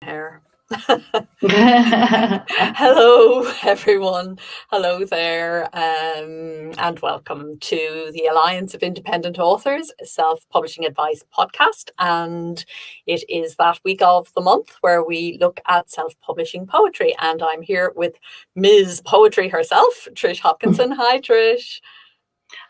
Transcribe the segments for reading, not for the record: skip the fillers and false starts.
Hair. Hello, everyone. Hello there, and welcome to the Alliance of Independent Authors Self-Publishing Advice podcast. And it is that week of the month where we look at self-publishing poetry. And I'm here with Ms. Poetry herself, Trish Hopkinson. Hi, Trish.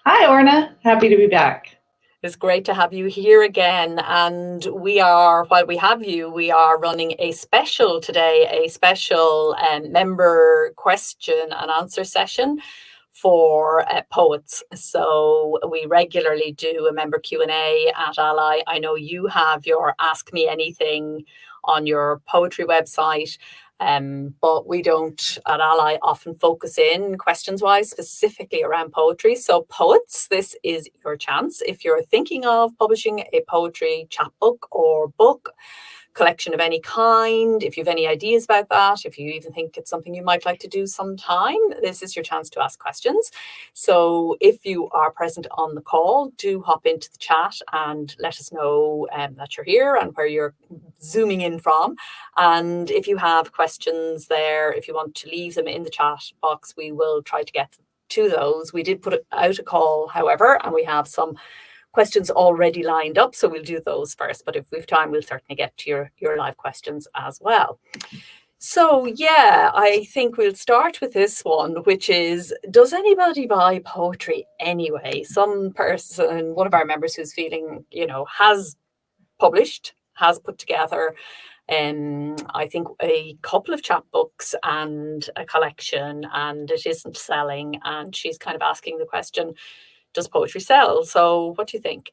Hi, Orna. Happy to be back. It's great to have you here again. And while we have you, we are running a special today, a special member question and answer session for poets. So we regularly do a member Q&A at ALLi. I know you have your Ask Me Anything on your poetry website. But we don't at ALLi often focus in questions-wise specifically around poetry. So poets, this is your chance. If you're thinking of publishing a poetry chapbook or book, collection of any kind, if you have any ideas about that, if you even think it's something you might like to do sometime, this is your chance to ask questions. So if you are present on the call, do hop into the chat and let us know that you're here and where you're zooming in from. And if you have questions there, if you want to leave them in the chat box, we will try to get to those. We did put out a call, however, and we have some questions already lined up, so we'll do those first, but if we have time we'll certainly get to your live questions as well. So yeah, I think we'll start with this one, which is, does anybody buy poetry anyway? Some person, one of our members who's feeling, has published, has put together I think a couple of chapbooks and a collection, and it isn't selling, and she's kind of asking the question, does poetry sell? So what do you think?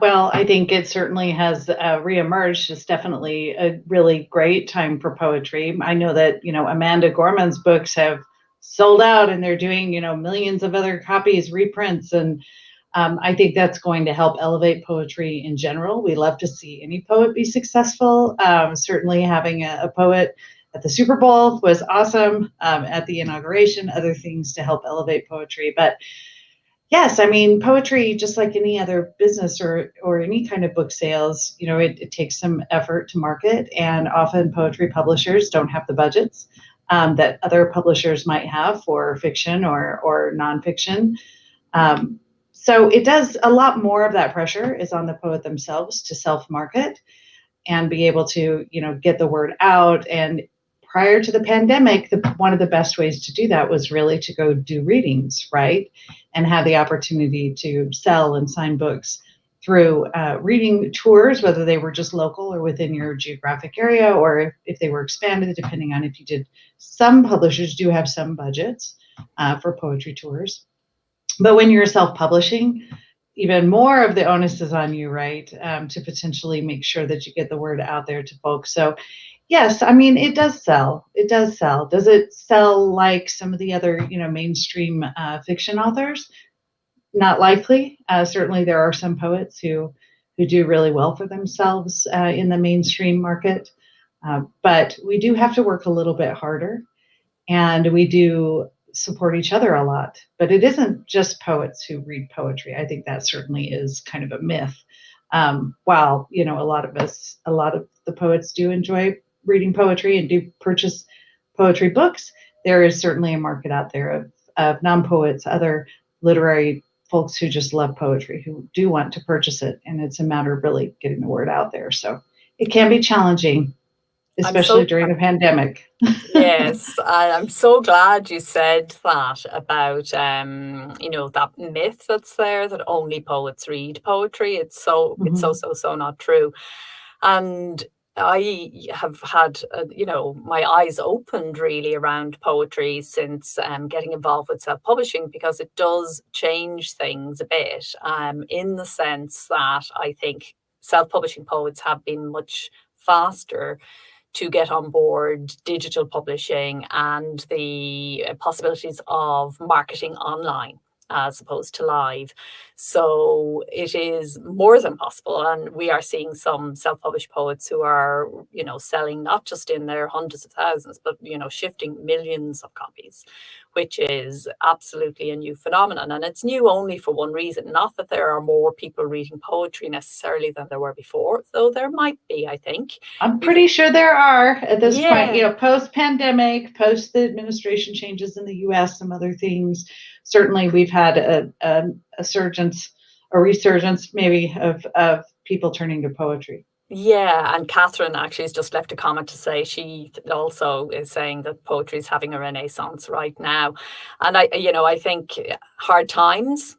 Well, I think it certainly has reemerged. It's definitely a really great time for poetry. I know that, Amanda Gorman's books have sold out and they're doing, millions of other copies, reprints. And I think that's going to help elevate poetry in general. We love to see any poet be successful. Certainly having a poet at the Super Bowl was awesome, at the inauguration, other things to help elevate poetry. But yes, I mean, poetry, just like any other business or any kind of book sales, it takes some effort to market, and often poetry publishers don't have the budgets that other publishers might have for fiction or nonfiction. So it does, a lot more of that pressure is on the poet themselves to self-market and be able to, get the word out. And prior to the pandemic, one of the best ways to do that was really to go do readings, right? And have the opportunity to sell and sign books through reading tours, whether they were just local or within your geographic area, or if they were expanded, depending on if you did. Some publishers do have some budgets for poetry tours. But when you're self-publishing, even more of the onus is on you, right? To potentially make sure that you get the word out there to folks. So yes, I mean, it does sell. It does sell. Does it sell like some of the other, mainstream fiction authors? Not likely. Certainly there are some poets who do really well for themselves in the mainstream market. But we do have to work a little bit harder, and we do support each other a lot. But it isn't just poets who read poetry. I think that certainly is kind of a myth. While, a lot of the poets do enjoy reading poetry and do purchase poetry books, there is certainly a market out there of non-poets, other literary folks who just love poetry, who do want to purchase it. And it's a matter of really getting the word out there. So it can be challenging, especially during a pandemic. Yes, I'm so glad you said that about, that myth that's there that only poets read poetry. It's so not true. And I have had, my eyes opened really around poetry since getting involved with self-publishing, because it does change things a bit, in the sense that I think self-publishing poets have been much faster to get on board digital publishing and the possibilities of marketing online as opposed to live. So it is more than possible. And we are seeing some self-published poets who are, selling not just in their hundreds of thousands, but, shifting millions of copies, which is absolutely a new phenomenon. And it's new only for one reason, not that there are more people reading poetry necessarily than there were before, though there might be, I think. I'm pretty sure there are at this point, Yeah. post-pandemic, post the administration changes in the US, some other things. Certainly we've had a resurgence maybe of people turning to poetry. Yeah, and Catherine actually has just left a comment to say she also is saying that poetry is having a renaissance right now. And I think hard times,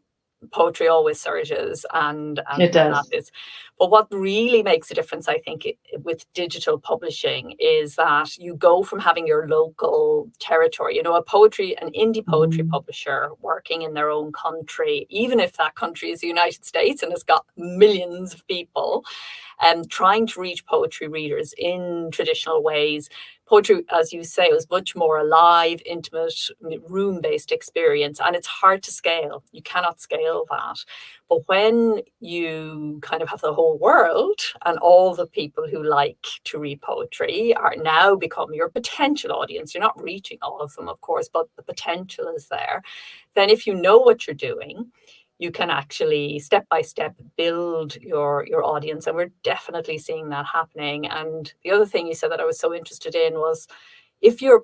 poetry always surges, and It that does. is. But what really makes a difference, I think, with digital publishing is that you go from having your local territory, an indie poetry publisher working in their own country, even if that country is the United States and has got millions of people, and trying to reach poetry readers in traditional ways. Poetry, as you say, was much more alive, intimate, room-based experience, and it's hard to scale. You cannot scale that. But when you kind of have the whole world and all the people who like to read poetry are now become your potential audience, you're not reaching all of them, of course, but the potential is there. Then if you know what you're doing, you can actually step by step build your audience, and we're definitely seeing that happening. And the other thing you said that I was so interested in was if you're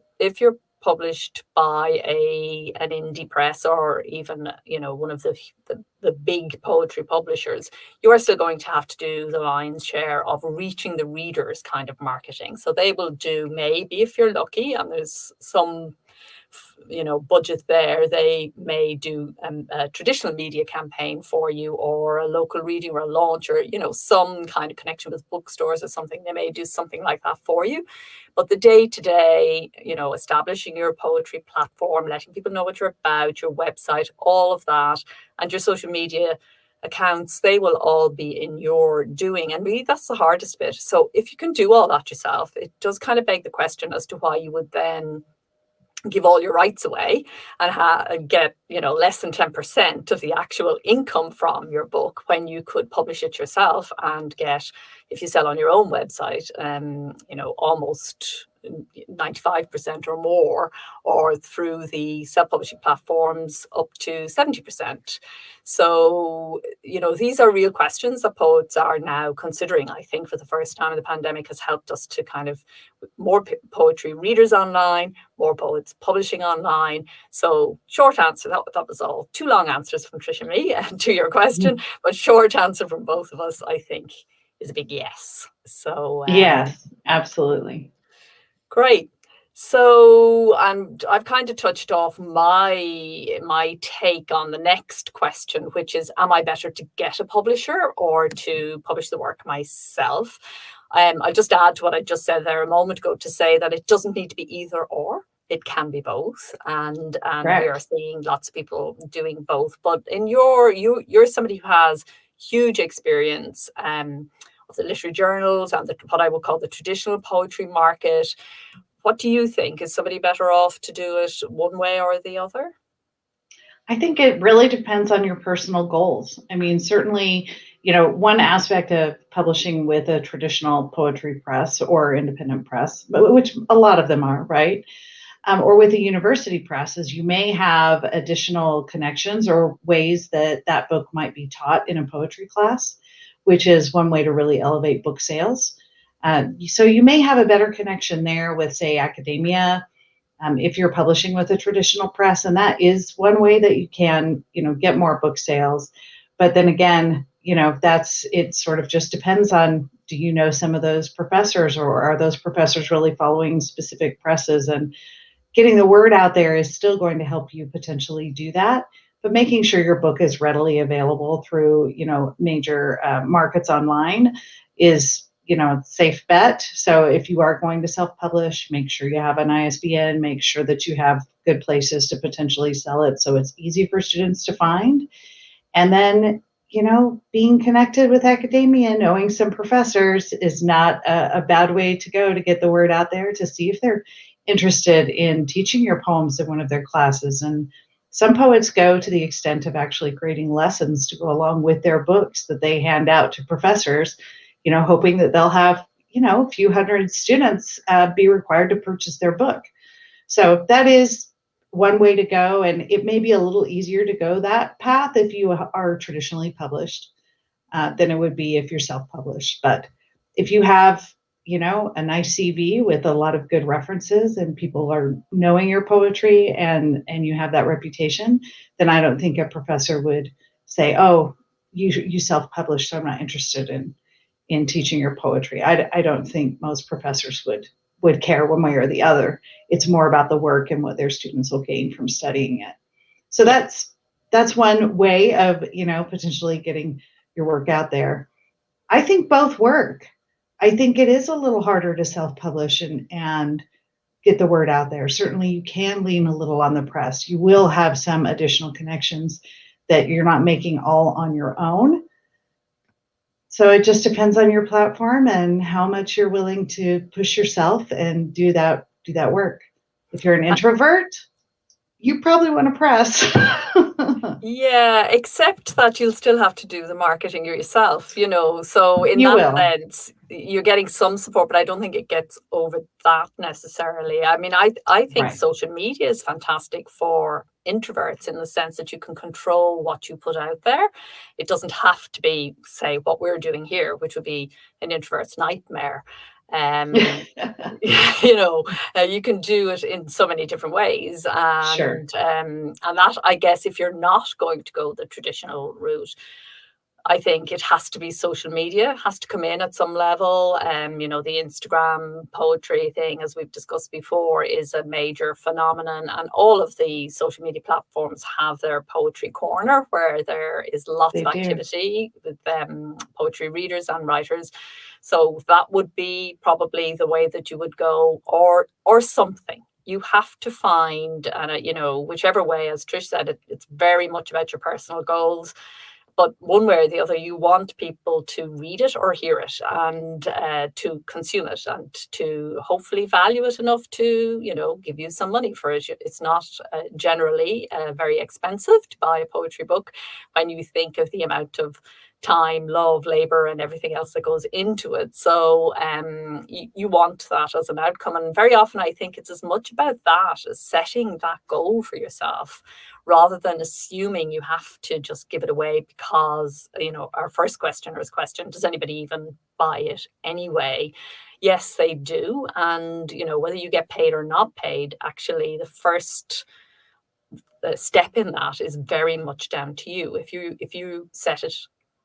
published by an indie press, or even one of the big poetry publishers, you are still going to have to do the lion's share of reaching the readers kind of marketing. So they will do, maybe if you're lucky and there's some budget there, they may do a traditional media campaign for you, or a local reading, or a launch, or some kind of connection with bookstores or something. They may do something like that for you. But the day-to-day, establishing your poetry platform, letting people know what you're about, your website, all of that, and your social media accounts, they will all be in your doing. And really, that's the hardest bit. So if you can do all that yourself, it does kind of beg the question as to why you would then give all your rights away and get less than 10% of the actual income from your book, when you could publish it yourself and get, if you sell on your own website, almost 95% or more, or through the self-publishing platforms up to 70%. So these are real questions that poets are now considering. I think for the first time, the pandemic has helped us to kind of more poetry readers online, more poets publishing online. So short answer, that was all. Two long answers from Trish and me to your question, but short answer from both of us, I think, is a big yes. So yes, absolutely. Great. So, and I've kind of touched off my take on the next question, which is, am I better to get a publisher or to publish the work myself? I'll just add to what I just said there a moment ago to say that it doesn't need to be either or. It can be both, and we are seeing lots of people doing both. But in you're somebody who has huge experience of the literary journals and what I would call the traditional poetry market. What do you think? Is somebody better off to do it one way or the other? I think it really depends on your personal goals. I mean, certainly, one aspect of publishing with a traditional poetry press or independent press, which a lot of them are, right? Or with a university press, is you may have additional connections or ways that book might be taught in a poetry class, which is one way to really elevate book sales. So you may have a better connection there with, say, academia, if you're publishing with a traditional press, and that is one way that you can, get more book sales. But then again, it sort of just depends on, do you know some of those professors, or are those professors really following specific presses? And getting the word out there is still going to help you potentially do that. But making sure your book is readily available through, major markets online is, safe bet. So if you are going to self-publish, make sure you have an ISBN, make sure that you have good places to potentially sell it so it's easy for students to find. And then, being connected with academia, knowing some professors is not a bad way to go to get the word out there, to see if they're interested in teaching your poems in one of their classes. And Some poets go to the extent of actually creating lessons to go along with their books that they hand out to professors, hoping that they'll have, a few hundred students be required to purchase their book. So that is one way to go. And it may be a little easier to go that path if you are traditionally published than it would be if you're self-published. But if you have, a nice CV with a lot of good references and people are knowing your poetry and you have that reputation, then I don't think a professor would say, oh, you self-published, so I'm not interested in teaching your poetry. I don't think most professors would care one way or the other. It's more about the work and what their students will gain from studying it. So that's one way of, potentially getting your work out there. I think both work. I think it is a little harder to self-publish and get the word out there. Certainly you can lean a little on the press. You will have some additional connections that you're not making all on your own. So it just depends on your platform and how much you're willing to push yourself and do that work. If you're an introvert, you probably want to press. Yeah, except that you'll still have to do the marketing yourself, So in that sense, you're getting some support, but I don't think it gets over that necessarily. I mean, I think social media is fantastic for introverts in the sense that you can control what you put out there. It doesn't have to be, say, what we're doing here, which would be an introvert's nightmare. You can do it in so many different ways, and that, I guess, if you're not going to go the traditional route, I think it has to be social media, has to come in at some level. The Instagram poetry thing, as we've discussed before, is a major phenomenon, and all of the social media platforms have their poetry corner where there is lots of activity with poetry readers and writers. So that would be probably the way that you would go, or something. You have to find, and whichever way, as Trish said, it's very much about your personal goals. But one way or the other, you want people to read it or hear it and to consume it and to hopefully value it enough to, give you some money for it. It's not generally very expensive to buy a poetry book when you think of the amount of time, love, labor, and everything else that goes into it. So you want that as an outcome. And very often I think it's as much about that as setting that goal for yourself, rather than assuming you have to just give it away because, our first questioner's question, does anybody even buy it anyway? Yes, they do. And, whether you get paid or not paid, actually, the first step in that is very much down to you. If you set it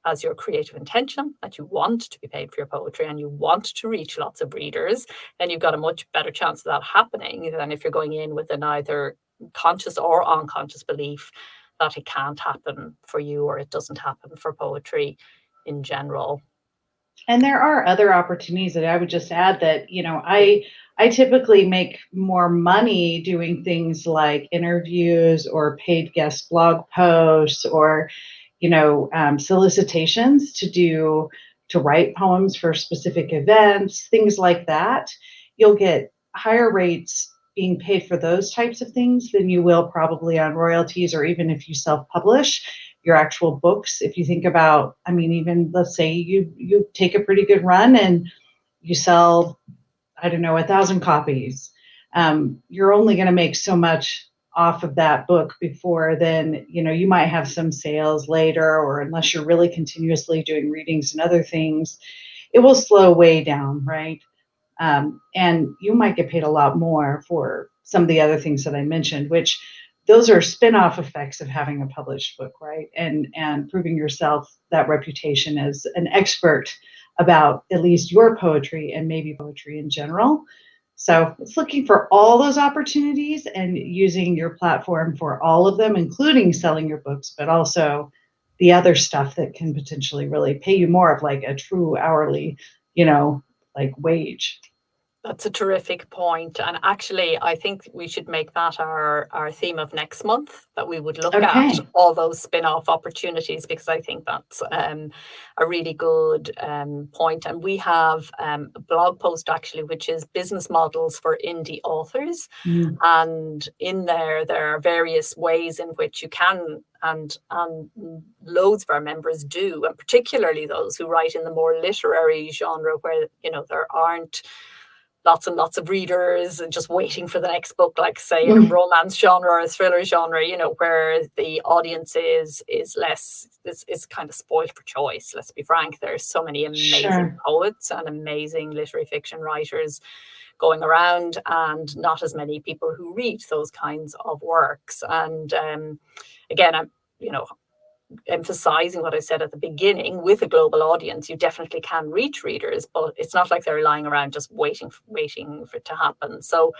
as your creative intention that you want to be paid for your poetry and you want to reach lots of readers, then you've got a much better chance of that happening than if you're going in with an either conscious or unconscious belief that it can't happen for you or it doesn't happen for poetry in general. And there are other opportunities that I would just add that, I typically make more money doing things like interviews or paid guest blog posts or, solicitations to write poems for specific events, things like that. You'll get higher rates being paid for those types of things than you will probably on royalties, or even if you self-publish your actual books. If you think about, even let's say you take a pretty good run and you sell, 1,000 copies. You're only going to make so much off of that book before then, you might have some sales later, or unless you're really continuously doing readings and other things, it will slow way down, right? And you might get paid a lot more for some of the other things that I mentioned, which those are spin-off effects of having a published book, right? And proving yourself that reputation as an expert about at least your poetry and maybe poetry in general. So it's looking for all those opportunities and using your platform for all of them, including selling your books, but also the other stuff that can potentially really pay you more of like a true hourly, like wage. That's a terrific point. And actually, I think we should make that our theme of next month, that we would look at Okay. all those spin-off opportunities, because I think that's a really good point. And we have a blog post actually, which is business models for indie authors. Mm. And in there are various ways in which you can, and loads of our members do, and particularly those who write in the more literary genre, where, you know, there aren't lots and lots of readers and just waiting for the next book, like say in a romance genre or a thriller genre, you know, where the audience is less, is kind of spoiled for choice. Let's be frank, there's so many amazing Sure. poets and amazing literary fiction writers going around, and not as many people who read those kinds of works. And again, I'm, you know, emphasizing what I said at the beginning, with a global audience, you definitely can reach readers, but it's not like they're lying around just waiting for it to happen. So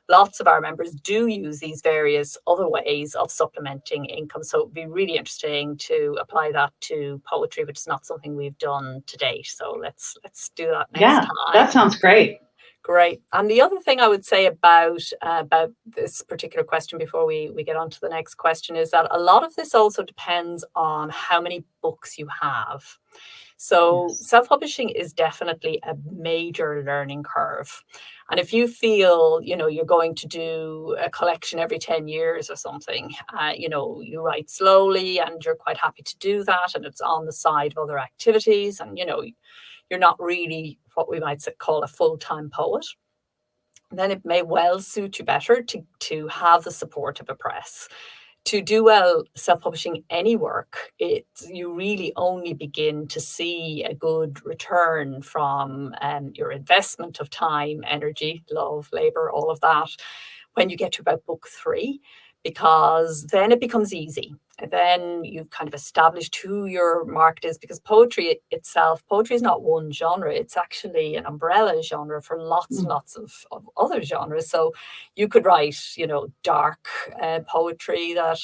lots of our members do use these various other ways of supplementing income. So it'd be really interesting to apply that to poetry, which is not something we've done to date. So let's do that next time. That sounds great. Great. And the other thing I would say about this particular question before we get on to the next question is that a lot of this also depends on how many books you have. So Yes. self-publishing is definitely a major learning curve. And if you feel, you know, you're going to do a collection every 10 years or something, you know, you write slowly and you're quite happy to do that, and it's on the side of other activities, and, you know, you're not really what we might call a full-time poet, then it may well suit you better to have the support of a press. To do well self-publishing any work, you really only begin to see a good return from your investment of time, energy, love, labor, all of that, when you get to about book 3, because then it becomes easy. And then you've kind of established who your market is, because poetry is not one genre. It's actually an umbrella genre for lots and lots of other genres. So you could write, you know, dark poetry that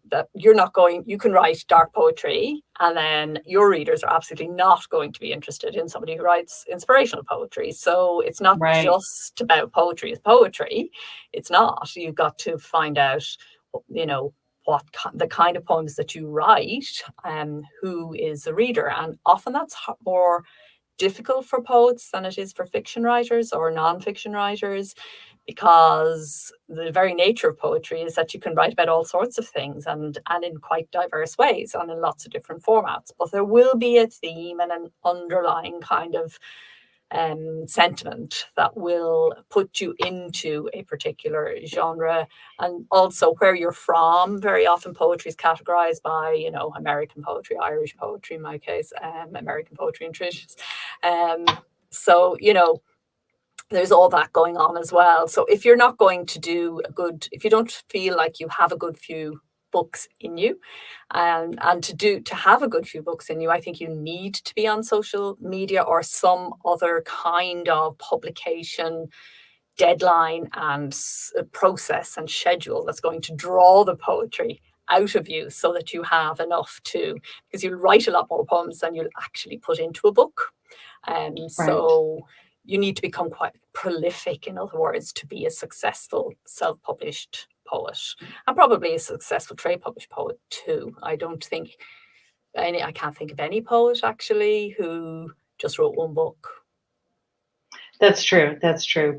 that you're not going, you can write dark poetry and then your readers are absolutely not going to be interested in somebody who writes inspirational poetry. So it's not just about poetry as poetry. It's not. You've got to find out, you know, what the kind of poems that you write, who is the reader. And often that's more difficult for poets than it is for fiction writers or non-fiction writers, because the very nature of poetry is that you can write about all sorts of things and in quite diverse ways and in lots of different formats. But there will be a theme and an underlying kind of sentiment that will put you into a particular genre, and also where you're from. Very often poetry is categorized by, you know, American poetry, Irish poetry in my case, American poetry and Trish's. So, you know, there's all that going on as well. So if you're not going to do if you don't feel like you have a good few books in you, and to have a good few books in you, I think you need to be on social media or some other kind of publication deadline and process and schedule that's going to draw the poetry out of you, so that you have enough because you'll write a lot more poems than you'll actually put into a book. So you need to become quite prolific, in other words, to be a successful self-published poet, and probably a successful trade-published poet too. I can't think of any poet actually who just wrote one book. That's true.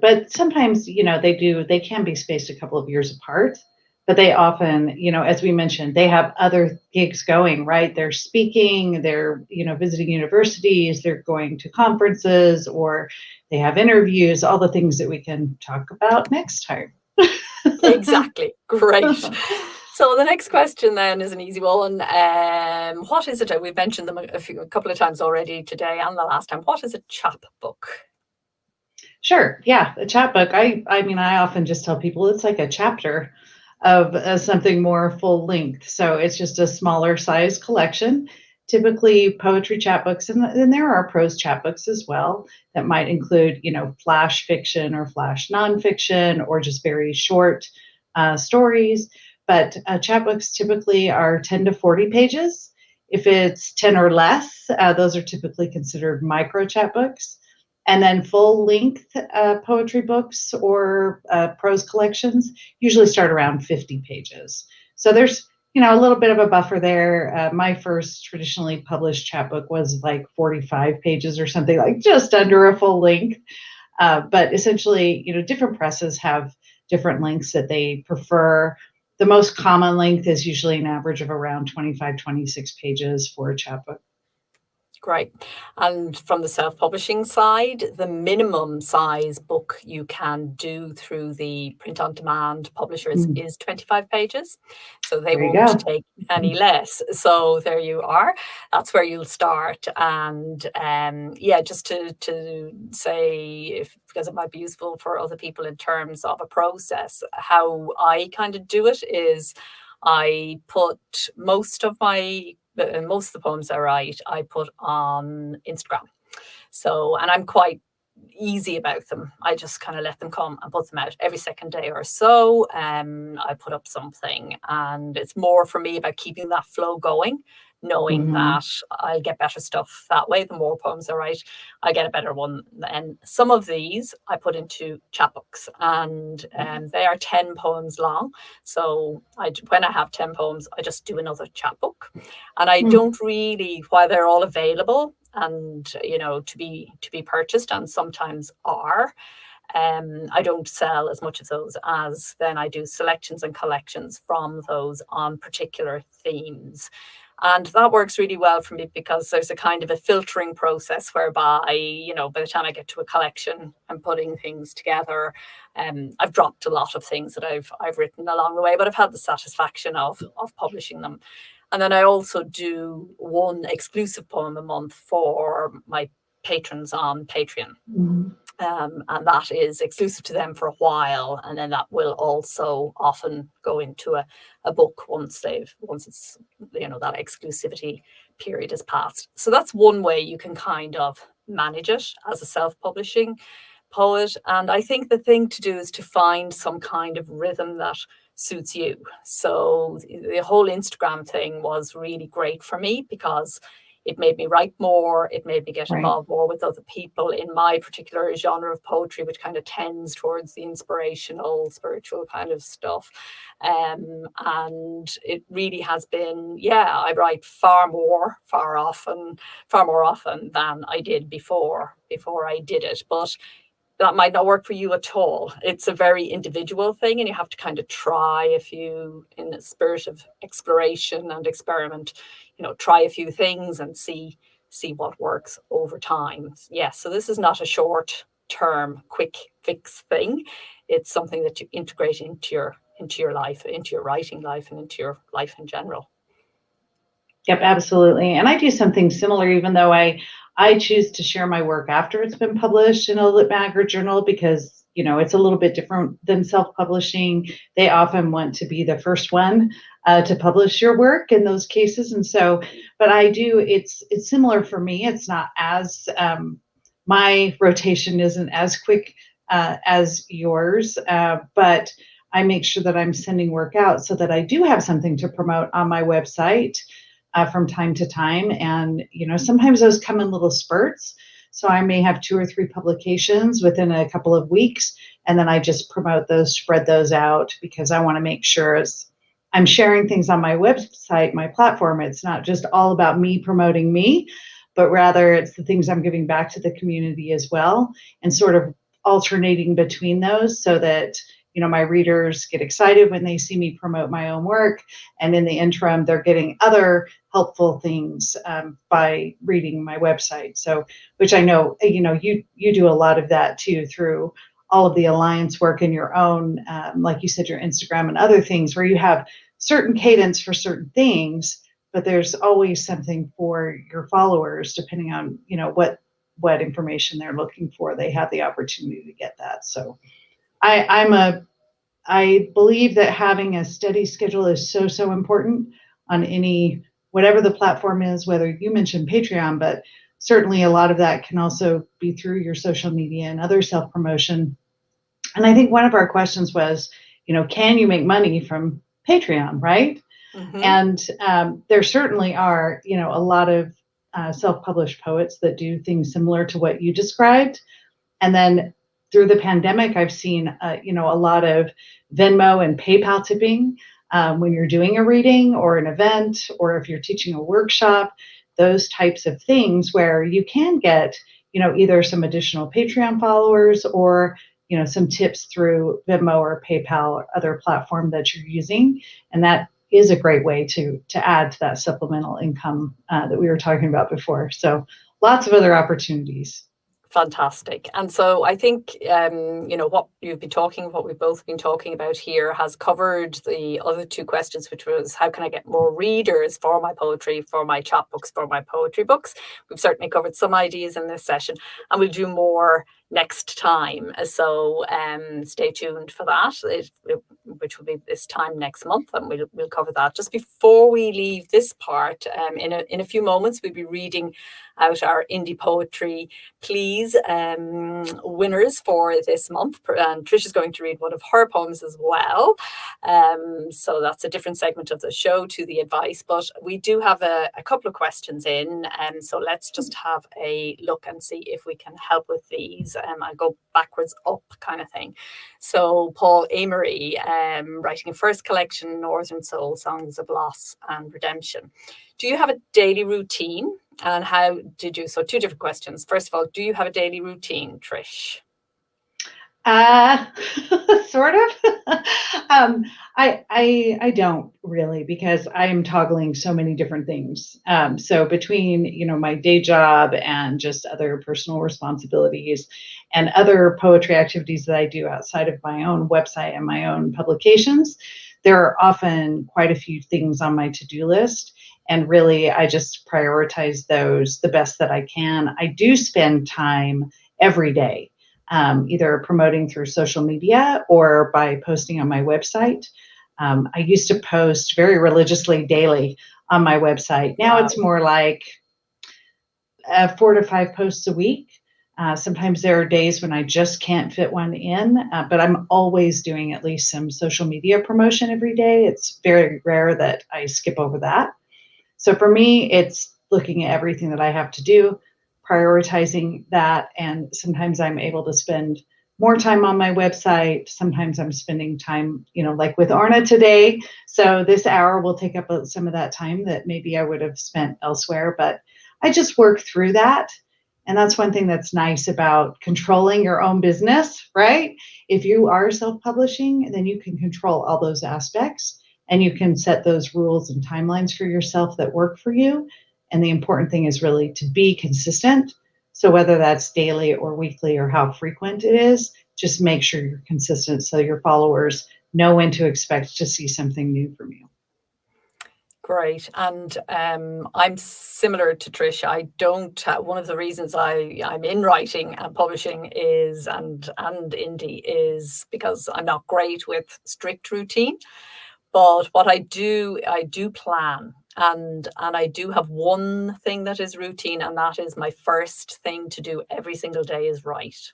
But sometimes, you know, they can be spaced a couple of years apart, but they often, you know, as we mentioned, they have other gigs going, right? They're speaking, they're, you know, visiting universities, they're going to conferences, or they have interviews, all the things that we can talk about next time. Exactly. Great. So the next question then is an easy one. What is it? We've mentioned them a couple of times already today and the last time. What is a chapbook? Sure. Yeah, a chapbook. I mean, I often just tell people it's like a chapter of something more full length. So it's just a smaller size collection, typically poetry chapbooks. And then there are prose chapbooks as well that might include, you know, flash fiction or flash nonfiction or just very short stories. But chapbooks typically are 10 to 40 pages. If it's 10 or less, those are typically considered micro chapbooks. And then full-length poetry books or prose collections usually start around 50 pages. So there's, a little bit of a buffer there. My first traditionally published chapbook was like 45 pages or something, like just under a full length. But essentially, different presses have different lengths that they prefer. The most common length is usually an average of around 25, 26 pages for a chapbook. Great. And from the self-publishing side, the minimum size book you can do through the print-on-demand publishers is 25 pages. So they won't take any less. So there you are. That's where you'll start. And just to say, because it might be useful for other people in terms of a process, how I kind of do it is I put most of the poems I write, I put on Instagram. So, and I'm quite easy about them. I just kind of let them come and put them out every second day or so. I put up something, and it's more for me about keeping that flow going, knowing that I'll get better stuff that way. The more poems I write, I get a better one. And some of these I put into chapbooks, and they are 10 poems long. So when I have 10 poems, I just do another chapbook. And I don't really, while they're all available and to be purchased, and sometimes are, I don't sell as much of those as then I do selections and collections from those on particular themes. And that works really well for me because there's a kind of a filtering process whereby, by the time I get to a collection, I'm putting things together. I've dropped a lot of things that I've written along the way, but I've had the satisfaction of publishing them. And then I also do one exclusive poem a month for my patrons on Patreon. And that is exclusive to them for a while, and then that will also often go into a book once it's that exclusivity period has passed. So that's one way you can kind of manage it as a self-publishing poet. And I think the thing to do is to find some kind of rhythm that suits you. So the whole Instagram thing was really great for me because it made me write more. It made me get involved more with other people in my particular genre of poetry, which kind of tends towards the inspirational, spiritual kind of stuff. And it really has been, I write far more often than I did before I did it. But that might not work for you at all. It's a very individual thing, and you have to kind of try in a spirit of exploration and experiment, try a few things and see what works over time. Yes, so this is not a short-term, quick fix thing. It's something that you integrate into your life, into your writing life, and into your life in general. Yep, absolutely. And I do something similar, even though I choose to share my work after it's been published in a lit mag or journal because, it's a little bit different than self-publishing. They often want to be the first one to publish your work in those cases. And so, but it's similar for me. It's not as, my rotation isn't as quick as yours, but I make sure that I'm sending work out so that I do have something to promote on my website from time to time. And, sometimes those come in little spurts. So I may have 2 or 3 publications within a couple of weeks, and then I just promote those, spread those out, because I want to make sure as I'm sharing things on my website, my platform, it's not just all about me promoting me, but rather it's the things I'm giving back to the community as well, and sort of alternating between those so that my readers get excited when they see me promote my own work, and in the interim, they're getting other helpful things by reading my website. So, which I know, you do a lot of that too through all of the alliance work in your own, like you said, your Instagram and other things where you have certain cadence for certain things, but there's always something for your followers depending on, what information they're looking for. They have the opportunity to get that. So I believe that having a steady schedule is so important on whatever the platform is, whether you mentioned Patreon, but certainly a lot of that can also be through your social media and other self-promotion. And I think one of our questions was, can you make money from Patreon, right? Mm-hmm. And there certainly are, a lot of self-published poets that do things similar to what you described. And then through the pandemic, I've seen, a lot of Venmo and PayPal tipping when you're doing a reading or an event, or if you're teaching a workshop, those types of things where you can get, either some additional Patreon followers or, some tips through Venmo or PayPal or other platform that you're using. And that is a great way to add to that supplemental income that we were talking about before. So lots of other opportunities. Fantastic. And so I think, what we've both been talking about here has covered the other two questions, which was how can I get more readers for my poetry, for my chapbooks, for my poetry books. We've certainly covered some ideas in this session, and we'll do more next time. So stay tuned for that, which will be this time next month, and we'll cover that. Just before we leave this part, in a few moments, we'll be reading out our indie poetry please winners for this month, and Trish is going to read one of her poems as well, so that's a different segment of the show to the advice, but we do have a couple of questions in, so let's just have a look and see if we can help with these. I'll go backwards up kind of thing. So Paul Amory, writing a first collection, Northern Soul, Songs of Loss and Redemption. Do you have a daily routine? And how did you? So two different questions. First of all, do you have a daily routine, Trish? Sort of. I don't really, because I'm toggling so many different things. So between, my day job and just other personal responsibilities and other poetry activities that I do outside of my own website and my own publications, there are often quite a few things on my to-do list. And really, I just prioritize those the best that I can. I do spend time every day, either promoting through social media or by posting on my website. I used to post very religiously daily on my website. Now It's more like 4 to 5 posts a week. Sometimes there are days when I just can't fit one in, but I'm always doing at least some social media promotion every day. It's very rare that I skip over that. So for me, it's looking at everything that I have to do, prioritizing that, and sometimes I'm able to spend more time on my website. Sometimes I'm spending time, like with Orna today. So this hour will take up some of that time that maybe I would have spent elsewhere, but I just work through that. And that's one thing that's nice about controlling your own business, right? If you are self-publishing, then you can control all those aspects. And you can set those rules and timelines for yourself that work for you. And the important thing is really to be consistent. So whether that's daily or weekly or how frequent it is, just make sure you're consistent so your followers know when to expect to see something new from you. Great. And I'm similar to Trish. I don't, one of the reasons I'm in writing and publishing is, and indie, is because I'm not great with strict routine. But what I do plan, and I do have one thing that is routine, and that is my first thing to do every single day is write.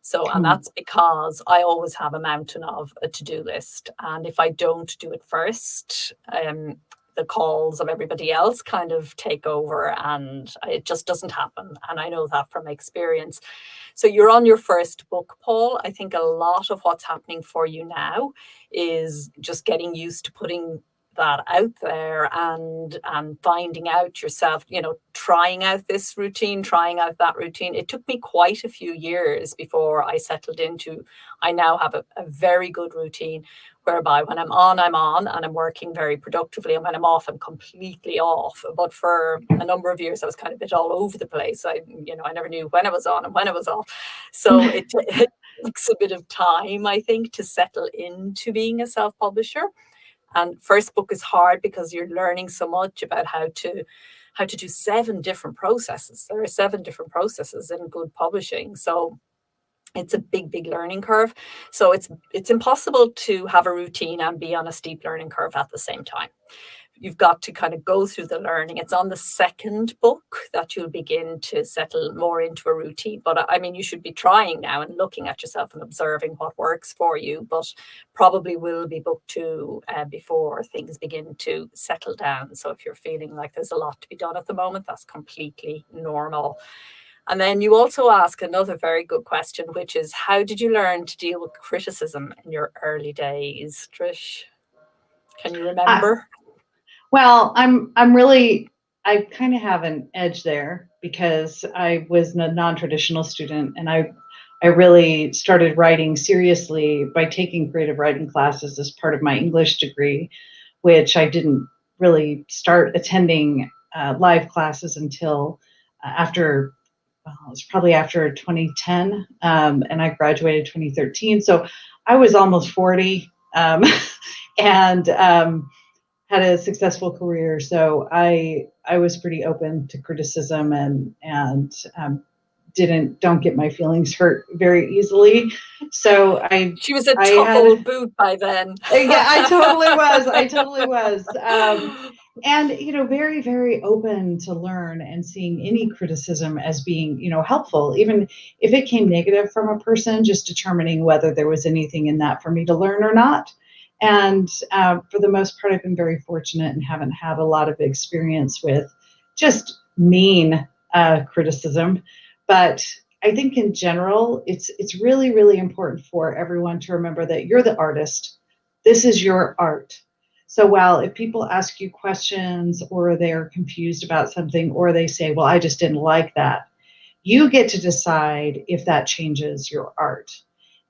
So, and that's because I always have a mountain of a to-do list. And if I don't do it first, the calls of everybody else kind of take over, and it just doesn't happen. And I know that from experience. So you're on your first book, Paul. I think a lot of what's happening for you now is just getting used to putting that out there and finding out yourself, trying out this routine, trying out that routine. It took me quite a few years before I settled into, I now have a very good routine whereby when I'm on and I'm working very productively, and when I'm off, I'm completely off. But for a number of years, I was kind of a bit all over the place. I never knew when I was on and when I was off. So it takes a bit of time, I think, to settle into being a self-publisher. And first book is hard because you're learning so much about how to do 7 different processes. There are 7 different processes in good publishing. So it's a big learning curve. So it's impossible to have a routine and be on a steep learning curve at the same time. you've got to kind of go through the learning. It's on the second book that you'll begin to settle more into a routine. But I mean, you should be trying now and looking at yourself and observing what works for you, but probably will be book 2 before things begin to settle down. So if you're feeling like there's a lot to be done at the moment, that's completely normal. And then you also ask another very good question, which is, how did you learn to deal with criticism in your early days, Trish? Can you remember? Well, I kind of have an edge there because I was a non-traditional student, and I really started writing seriously by taking creative writing classes as part of my English degree, which I didn't really start attending live classes until after, well, it was probably after 2010, and I graduated 2013. So I was almost 40, and had a successful career. So I was pretty open to criticism, and don't get my feelings hurt very easily. So she was a tough old boot by then. Yeah, I totally was. And, very, very open to learn and seeing any criticism as being, helpful, even if it came negative from a person, just determining whether there was anything in that for me to learn or not. And for the most part, I've been very fortunate and haven't had a lot of experience with just mean criticism. But I think in general, it's really, really important for everyone to remember that you're the artist. This is your art. So while if people ask you questions, or they're confused about something, or they say, well, I just didn't like that, you get to decide if that changes your art.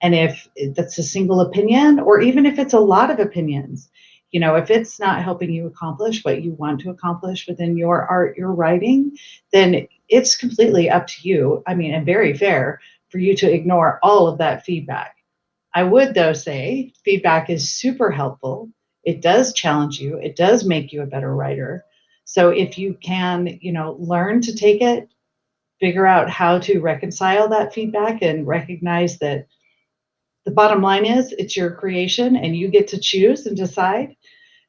And if that's a single opinion, or even if it's a lot of opinions, if it's not helping you accomplish what you want to accomplish within your art, your writing, then it's completely up to you. I mean, and very fair for you to ignore all of that feedback. I would, though, say feedback is super helpful. It does challenge you. It does make you a better writer. So if you can, learn to take it, figure out how to reconcile that feedback, and recognize that the bottom line is it's your creation and you get to choose and decide,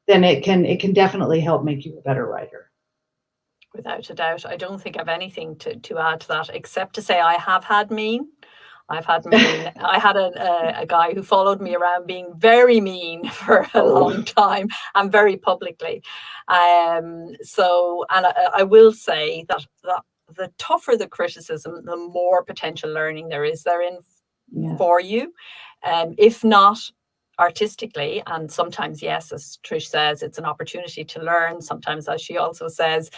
then it can definitely help make you a better writer. Without a doubt. I don't think I've anything to add to that, except to say I have had mean. I've had mean. I had a guy who followed me around being very mean for a long time, and very publicly. So, and I will say that the tougher the criticism, the more potential learning there is therein for you. If not artistically, and sometimes, yes, as Trish says, it's an opportunity to learn. Sometimes, as she also says,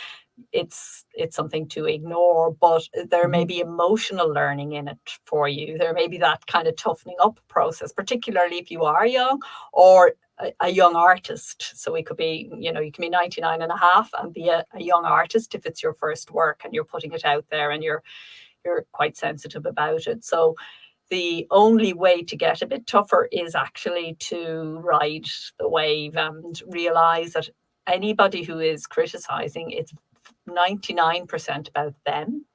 it's something to ignore, but there may be emotional learning in it for you. There may be that kind of toughening up process, particularly if you are young or a young artist. So it could be, you can be 99 and a half and be a young artist if it's your first work and you're putting it out there and you're quite sensitive about it. So the only way to get a bit tougher is actually to ride the wave and realize that anybody who is criticizing, it's 99% about them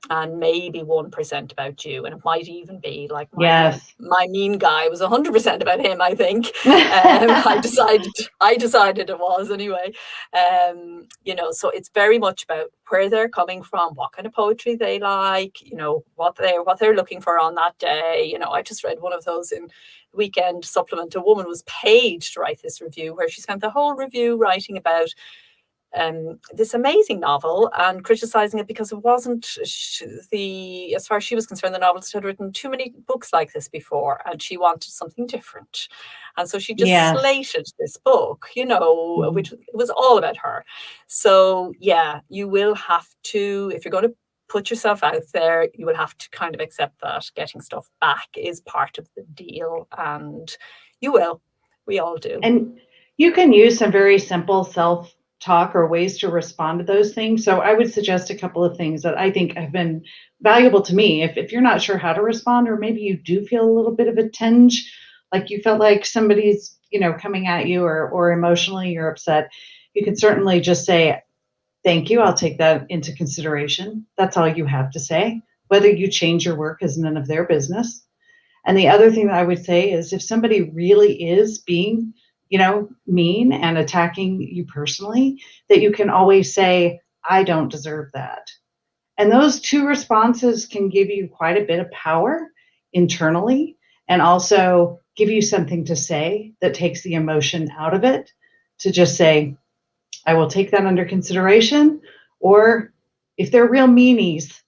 and maybe 1% about you. And it might even be like my mean guy was 100% about him, I think. I decided it was anyway. So it's very much about where they're coming from, what kind of poetry they like, what they're looking for on that day. I just read one of those in Weekend Supplement. A woman was paid to write this review, where she spent the whole review writing about this amazing novel and criticizing it because it wasn't as far as she was concerned, the novelist had written too many books like this before, and she wanted something different. And so she just slated this book, which was all about her. So you will have to, if you're going to put yourself out there, you will have to kind of accept that getting stuff back is part of the deal, and we all do. And you can use some very simple self-talk or ways to respond to those things. So I would suggest a couple of things that I think have been valuable to me. If you're not sure how to respond, or maybe you do feel a little bit of a tinge, like you felt like somebody's, coming at you, or emotionally you're upset, you can certainly just say, thank you, I'll take that into consideration. That's all you have to say. Whether you change your work is none of their business. And the other thing that I would say is, if somebody really is being mean and attacking you personally, that you can always say, I don't deserve that. And those two responses can give you quite a bit of power internally, and also give you something to say that takes the emotion out of it, to just say, I will take that under consideration. Or if they're real meanies,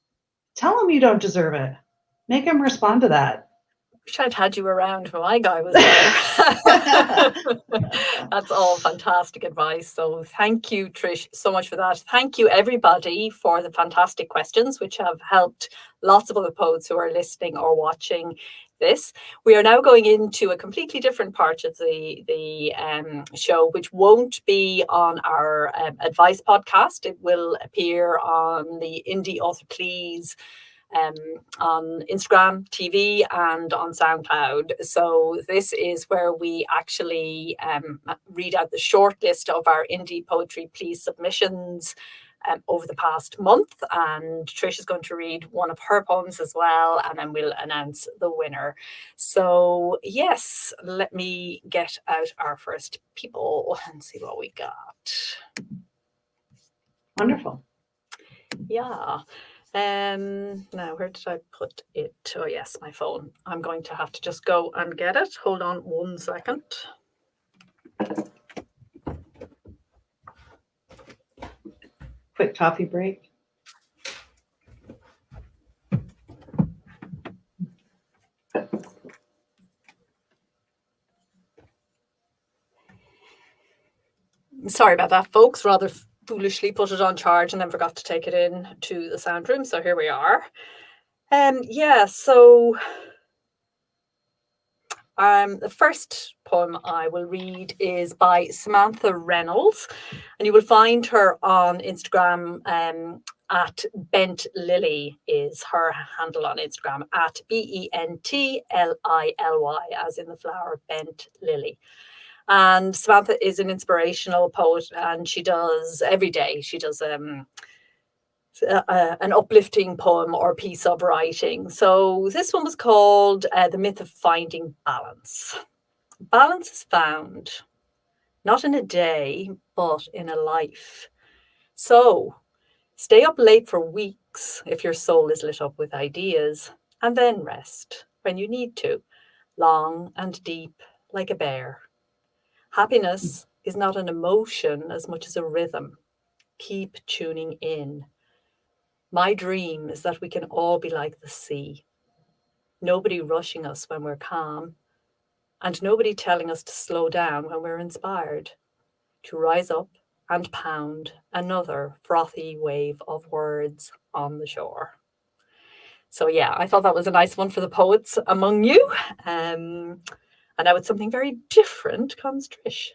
tell them you don't deserve it. Make them respond to that. Wish I'd had you around when my guy was there. That's all fantastic advice. So thank you, Trish, so much for that. Thank you, everybody, for the fantastic questions, which have helped lots of other poets who are listening or watching this. We are now going into a completely different part of the show, which won't be on our advice podcast. It will appear on the Indie Author Please on Instagram, TV, and on SoundCloud. So this is where we actually read out the short list of our Indie Poetry Please submissions over the past month, and Trish is going to read one of her poems as well, and then we'll announce the winner. So yes, let me get out our first people and see what we got. Wonderful. Yeah. Now, where did I put it? Oh, yes, my phone. I'm going to have to just go and get it. Hold on 1 second. Quick coffee break. Sorry about that, folks. Rather foolishly put it on charge and then forgot to take it in to the sound room. So here we are. So the first poem I will read is by Samantha Reynolds, and you will find her on Instagram at Bent Lily is her handle on Instagram, at BENTLILY, as in the flower, Bent Lily. And Samantha is an inspirational poet, and she does every day, she does an uplifting poem or piece of writing. So this one was called The Myth of Finding Balance. Balance is found not in a day, but in a life. So stay up late for weeks if your soul is lit up with ideas, and then rest when you need to, long and deep like a bear. Happiness is not an emotion as much as a rhythm. Keep tuning in. My dream is that we can all be like the sea. Nobody rushing us when we're calm, and nobody telling us to slow down when we're inspired, to rise up and pound another frothy wave of words on the shore. So yeah, I thought that was a nice one for the poets among you. And now it's something very different comes Trish.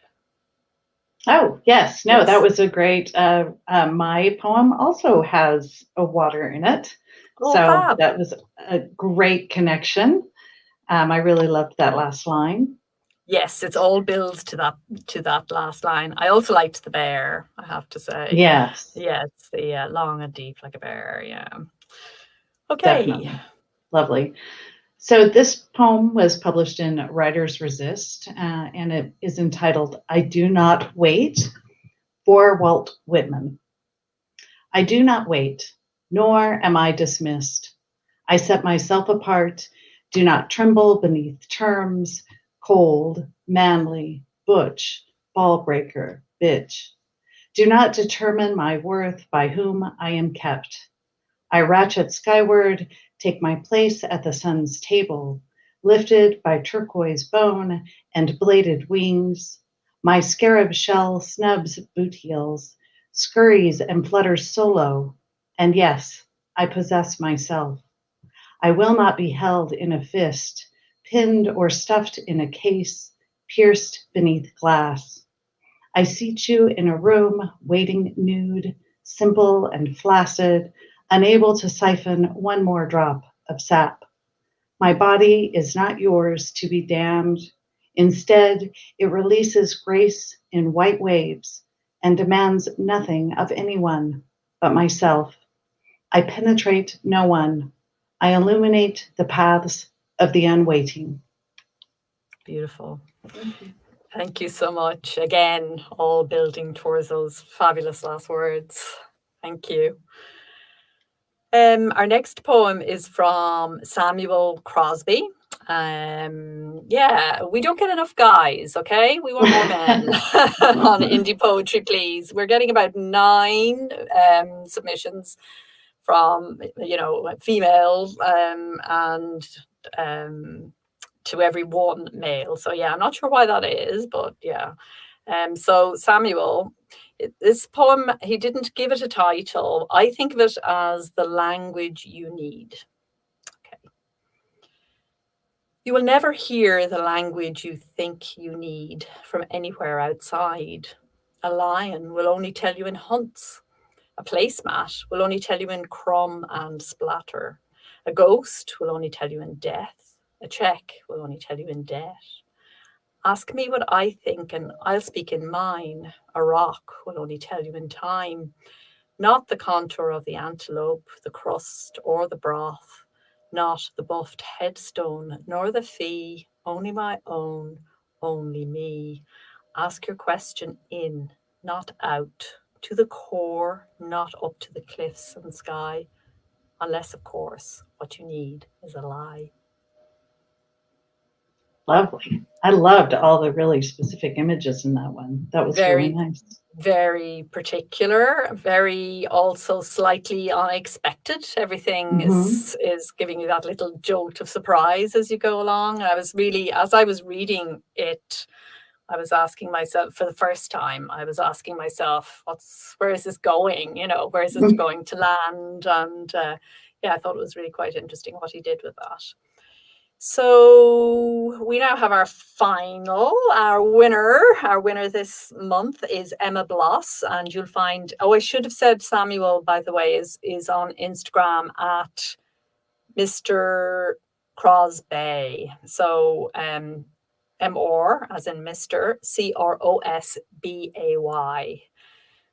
Oh, yes. No, that was a great, my poem also has a water in it. Oh, so fab. That was a great connection. I really loved that last line. Yes, it's all builds to that last line. I also liked the bear, I have to say. Yes. Yes, the long and deep like a bear, yeah. Okay. Definitely. Lovely. So this poem was published in Writers Resist, and it is entitled, I Do Not Wait, for Walt Whitman. I do not wait, nor am I dismissed. I set myself apart, do not tremble beneath terms, cold, manly, butch, ball breaker, bitch. Do not determine my worth by whom I am kept. I ratchet skyward, take my place at the sun's table, lifted by turquoise bone and bladed wings. My scarab shell snubs boot heels, scurries and flutters solo, and yes, I possess myself. I will not be held in a fist, pinned or stuffed in a case, pierced beneath glass. I seat you in a room, waiting nude, simple and flaccid, unable to siphon one more drop of sap. My body is not yours to be damned. Instead, it releases grace in white waves and demands nothing of anyone but myself. I penetrate no one. I illuminate the paths of the unwaiting. Beautiful. Thank you so much. Again, all building towards those fabulous last words. Thank you. Our next poem is from Samuel Crosby. Yeah, we don't get enough guys, okay? We want more men on indie poetry, please. We're getting about 9 submissions from, female and to every one male. So yeah, I'm not sure why that is, but yeah. So Samuel, this poem, he didn't give it a title. I think of it as the language you need. Okay. You will never hear the language you think you need from anywhere outside. A lion will only tell you in hunts. A placemat will only tell you in crumb and splatter. A ghost will only tell you in death. A check will only tell you in debt. Ask me what I think and I'll speak in mine. A rock will only tell you in time. Not the contour of the antelope, the crust or the broth. Not the buffed headstone, nor the fee. Only my own, only me. Ask your question in, not out. To the core, not up to the cliffs and sky. Unless, of course, what you need is a lie. Lovely. I loved all the really specific images in that one. That was really nice. Very particular, very also slightly unexpected. Everything is giving you that little jolt of surprise as you go along. I was really, as I was reading it, I was asking myself for the first time, I was asking myself, where is this going? Where is it going to land? And yeah, I thought it was really quite interesting what he did with that. So we now have our winner. Our winner this month is Emma Bloss, and you'll find, I should have said Samuel, by the way, is on Instagram at Mr. Crosby. So M-R as in Mr. Crosbay.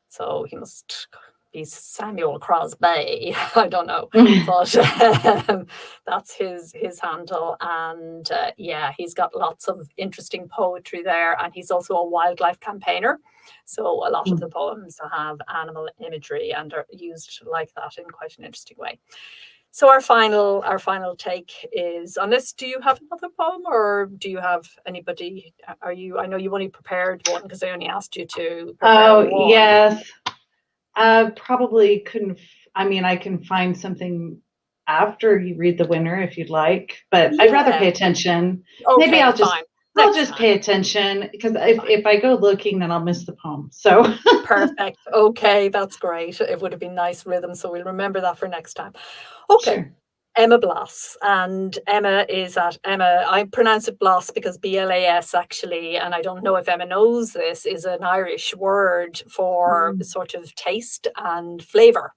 So he must be Samuel Crosby. I don't know, but that's his handle. And yeah, he's got lots of interesting poetry there. And he's also a wildlife campaigner. So a lot of the poems have animal imagery and are used like that in quite an interesting way. So our final take is on this. Do you have another poem, or do you have anybody? I know you only prepared one because I only asked you to prepare one. Yes. Probably couldn't. I can find something after you read the winner if you'd like, but yeah. I'd rather pay attention. Okay, maybe I'll just pay attention, because if I go looking, then I'll miss the poem. So perfect. Okay, that's great. It would have been nice rhythm, so we'll remember that for next time. Okay. Sure. Emma Bloss, and Emma is at Emma. I pronounce it Bloss because BLAS actually, and I don't know if Emma knows this, is an Irish word for sort of taste and flavour.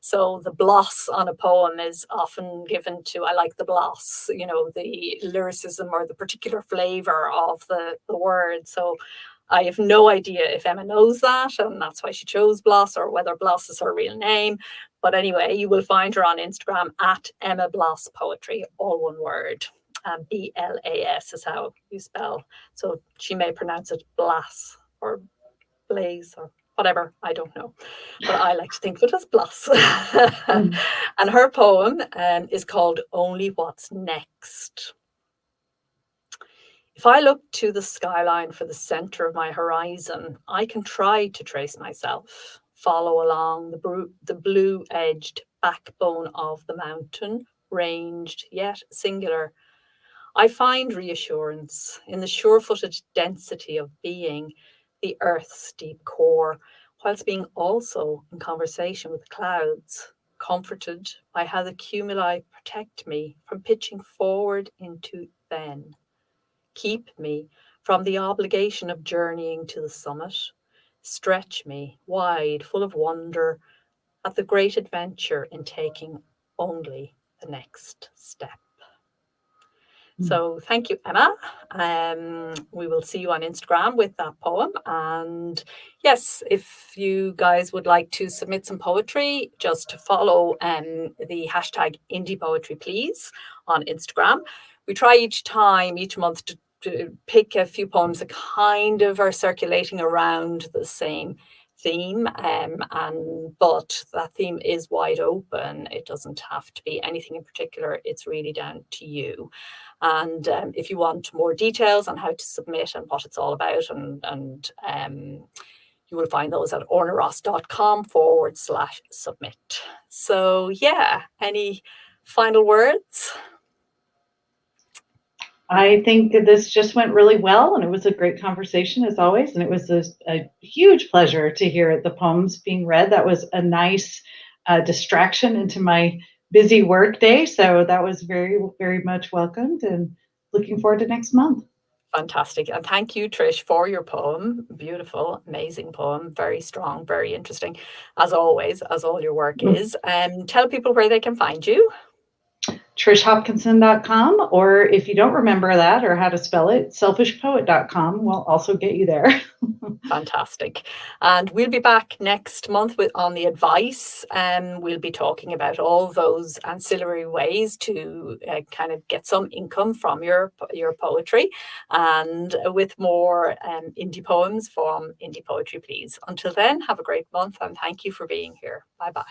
So the bloss on a poem is often given to, I like the bloss, the lyricism or the particular flavour of the word. So I have no idea if Emma knows that, and that's why she chose Bloss, or whether Bloss is her real name. But anyway, you will find her on Instagram at Emma Bloss Poetry, all one word. BLAS is how you spell. So she may pronounce it Blass or Blaze or whatever, I don't know. But I like to think of it as Bloss. And her poem is called Only What's Next. If I look to the skyline for the center of my horizon, I can try to trace myself, follow along the blue-edged backbone of the mountain, ranged yet singular. I find reassurance in the sure-footed density of being, the earth's deep core, whilst being also in conversation with the clouds, comforted by how the cumuli protect me from pitching forward into then. Keep me from the obligation of journeying to the summit. Stretch me wide, full of wonder, at the great adventure in taking only the next step. So thank you, Emma. We will see you on Instagram with that poem. And yes, if you guys would like to submit some poetry, just follow the hashtag indie poetry, please, on Instagram. We try each month to pick a few poems that kind of are circulating around the same theme, but that theme is wide open. It doesn't have to be anything in particular. It's really down to you. And if you want more details on how to submit and what it's all about, and you will find those at ornaross.com/submit. So yeah, any final words? I think that this just went really well, and it was a great conversation as always. And it was a huge pleasure to hear the poems being read. That was a nice distraction into my busy work day. So that was very, very much welcomed, and looking forward to next month. Fantastic. And thank you, Trish, for your poem. Beautiful, amazing poem. Very strong, very interesting, as always, as all your work is. Tell people where they can find you. TrishHopkinson.com, or if you don't remember that or how to spell it, selfishpoet.com will also get you there. Fantastic. And we'll be back next month on the advice. We'll be talking about all those ancillary ways to kind of get some income from your poetry, and with more indie poems from Indie Poetry Please. Until then, have a great month, and thank you for being here. Bye-bye.